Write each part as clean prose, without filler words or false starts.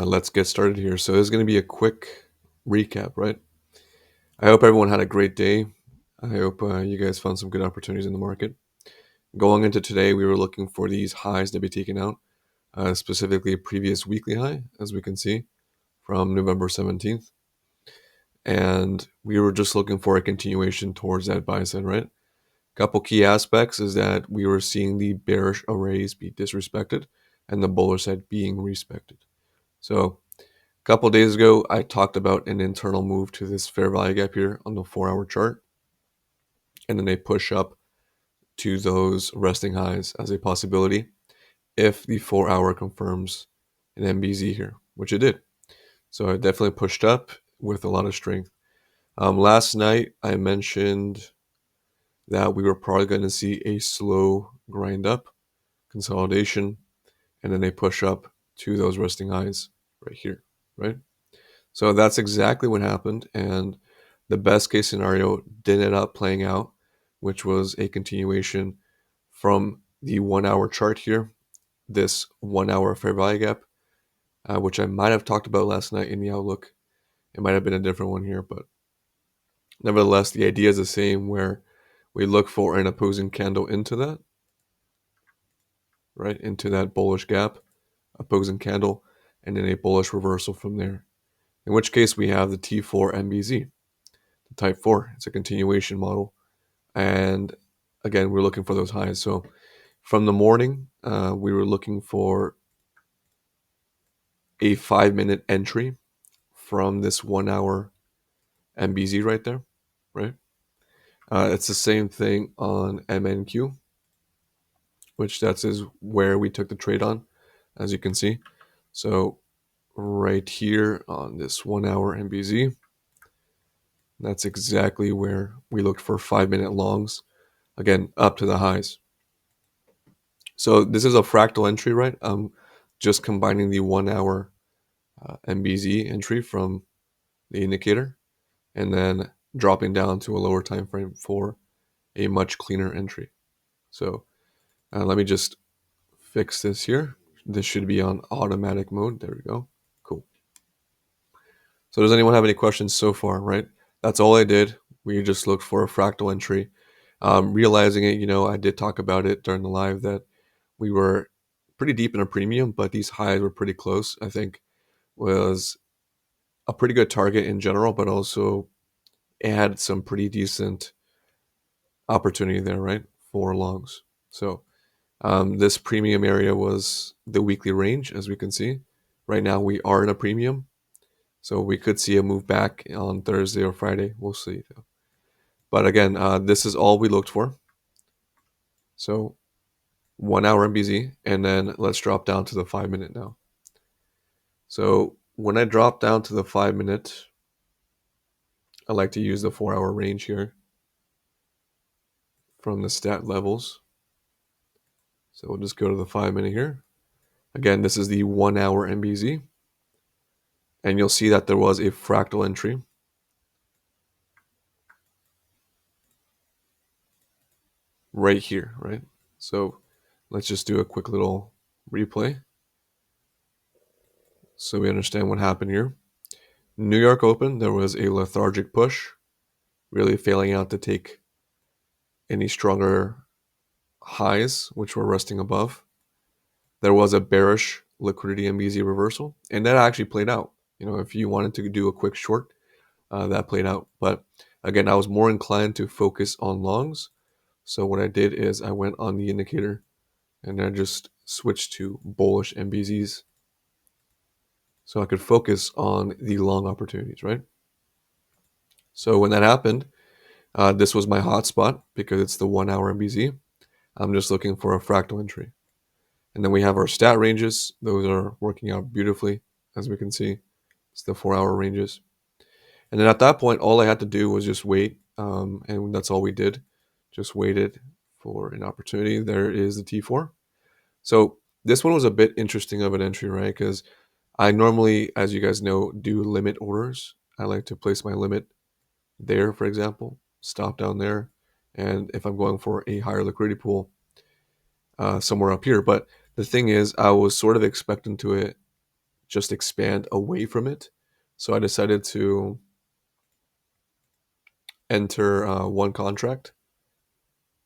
Let's get started here. So this is going to be a quick recap, right? I hope everyone had a great day. I hope you guys found some good opportunities in the market. Going into today, we were looking for these highs to be taken out, specifically a previous weekly high, as we can see, from November 17th. And we were just looking for a continuation towards that buy side, right? Couple key aspects is that we were seeing the bearish arrays be disrespected and the bullish side being respected. So a couple days ago, I talked about an internal move to this fair value gap here on the 4-hour chart, and then they push up to those resting highs as a possibility if the 4-hour confirms an MBZ here, which it did. So it definitely pushed up with a lot of strength. Last night, I mentioned that we were probably going to see a slow grind up, consolidation, and then they push up to those resting highs right here, right? So that's exactly what happened. And the best case scenario did end up playing out, which was a continuation from the 1-hour chart here, this 1-hour fair value gap, which I might have talked about last night in the outlook. It might have been a different one here, but nevertheless, the idea is the same where we look for an opposing candle into that, right? Into that bullish gap, opposing candle, and then a bullish reversal from there. In which case we have the T4 MBZ, the type 4. It's a continuation model. And again, we're looking for those highs. So from the morning, we were looking for a 5-minute entry from this 1-hour MBZ right there, right? It's the same thing on MNQ, which is where we took the trade on, as you can see. So right here on this 1-hour MBZ, that's exactly where we looked for 5-minute longs, again, up to the highs. So this is a fractal entry, right? Just combining the 1-hour MBZ entry from the indicator and then dropping down to a lower time frame for a much cleaner entry. So let me just fix this here. This should be on automatic mode. There we go. Cool. So does anyone have any questions so far, right? That's all I did. We just looked for a fractal entry. Realizing it, I did talk about it during the live that we were pretty deep in a premium, but these highs were pretty close. I think was a pretty good target in general, but also it had some pretty decent opportunity there, right, for longs. So this premium area was the weekly range, as we can see. Right now we are in a premium, so we could see a move back on Thursday or Friday. We'll see. But again, this is all we looked for. So 1-hour MBZ, and then let's drop down to the 5-minute now. So when I drop down to the 5-minute, I like to use the 4-hour range here from the stat levels. So we'll just go to the 5-minute here. Again, this is the 1-hour MBZ. And you'll see that there was a fractal entry. Right here, right? So let's just do a quick little replay so we understand what happened here. New York Open, there was a lethargic push, really failing out to take any stronger highs, which were resting above. There was a bearish liquidity MBZ reversal, and that actually played out. If you wanted to do a quick short, that played out. But again, I was more inclined to focus on longs. So what I did is I went on the indicator and I just switched to bullish MBZs so I could focus on the long opportunities, right? So when that happened, this was my hotspot because it's the 1-hour MBZ. I'm just looking for a fractal entry. And then we have our stat ranges. Those are working out beautifully, as we can see. It's the 4-hour ranges. And then at that point, all I had to do was just wait. And that's all we did. Just waited for an opportunity. There is the T4. So this one was a bit interesting of an entry, right? Because I normally, as you guys know, do limit orders. I like to place my limit there, for example, stop down there. And if I'm going for a higher liquidity pool, somewhere up here. But the thing is, I was sort of expecting to it just expand away from it. So I decided to enter one contract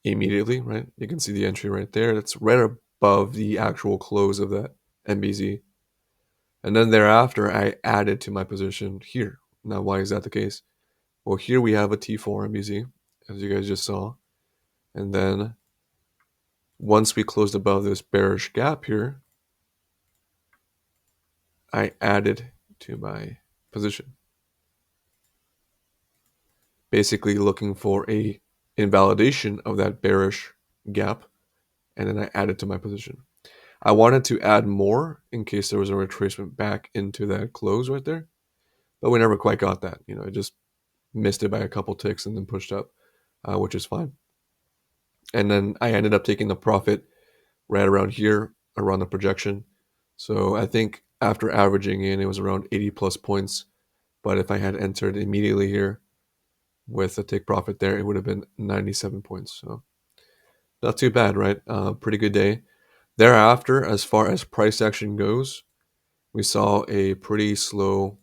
immediately, right? You can see the entry right there. That's right above the actual close of that MBZ. And then thereafter, I added to my position here. Now, why is that the case? Well, here we have a T4 MBZ, as you guys just saw. And then once we closed above this bearish gap here, I added to my position. Basically looking for a invalidation of that bearish gap, and then I added to my position. I wanted to add more in case there was a retracement back into that close right there, but we never quite got that. It just missed it by a couple ticks and then pushed up, which is fine. And then I ended up taking the profit right around here, around the projection. So I think after averaging in, it was around 80 plus points. But if I had entered immediately here with a take profit there, it would have been 97 points. So not too bad, right? Pretty good day. Thereafter, as far as price action goes, we saw a pretty slow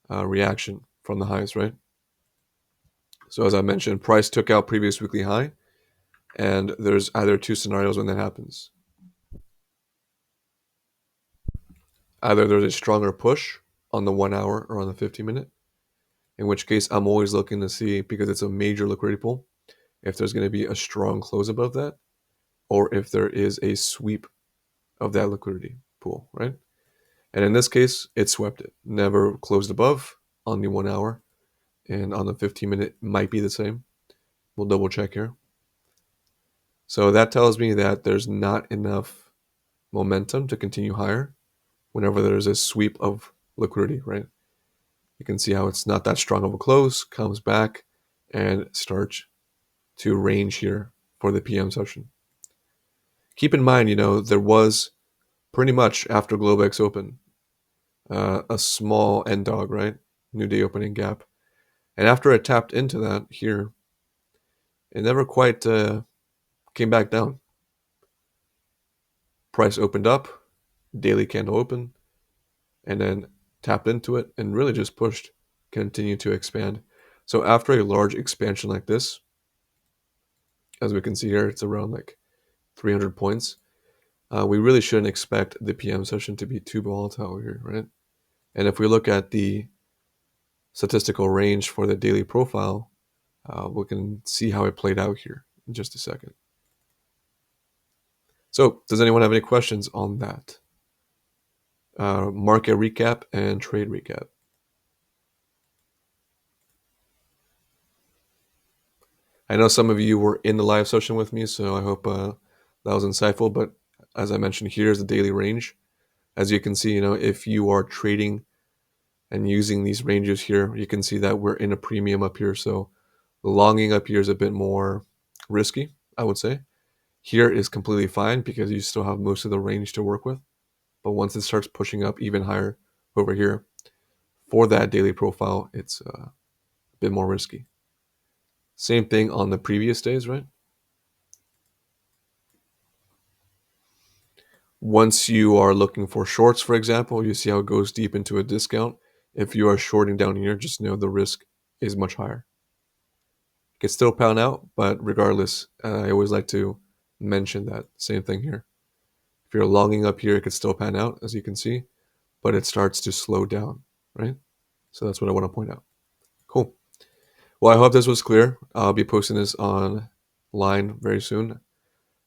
reaction from the highs, right? So as I mentioned, price took out previous weekly high, and there's either two scenarios when that happens. Either there's a stronger push on the 1 hour or on the 50-minute, in which case I'm always looking to see, because it's a major liquidity pool, if there's going to be a strong close above that, or if there is a sweep of that liquidity pool, right? And in this case, it swept it. Never closed above on the 1 hour, and on the 15-minute might be the same. We'll double check here. So that tells me that there's not enough momentum to continue higher whenever there's a sweep of liquidity, right? You can see how it's not that strong of a close, comes back, and starts to range here for the PM session. Keep in mind, there was pretty much after Globex open, a small end dog, right? New day opening gap. And after it tapped into that here, it never quite came back down. Price opened up, daily candle open, and then tapped into it and really just pushed, continued to expand. So after a large expansion like this, as we can see here, it's around like 300 points. We really shouldn't expect the PM session to be too volatile here, right? And if we look at the statistical range for the daily profile, we can see how it played out here in just a second. So does anyone have any questions on that? Market recap and trade recap. I know some of you were in the live session with me, so I hope that was insightful. But as I mentioned, here's the daily range. As you can see, if you are trading and using these ranges here, you can see that we're in a premium up here. So the longing up here is a bit more risky, I would say. Here is completely fine because you still have most of the range to work with. But once it starts pushing up even higher over here, for that daily profile, it's a bit more risky. Same thing on the previous days, right? Once you are looking for shorts, for example, you see how it goes deep into a discount. If you are shorting down here, just know the risk is much higher. It could still pound out, but regardless, I always like to mention that same thing here. If you're longing up here, it could still pan out, as you can see, but it starts to slow down, right? So that's what I want to point out. Cool. Well, I hope this was clear. I'll be posting this online very soon.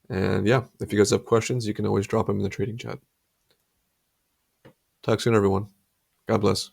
And yeah, if you guys have questions, you can always drop them in the trading chat. Talk soon, everyone. God bless.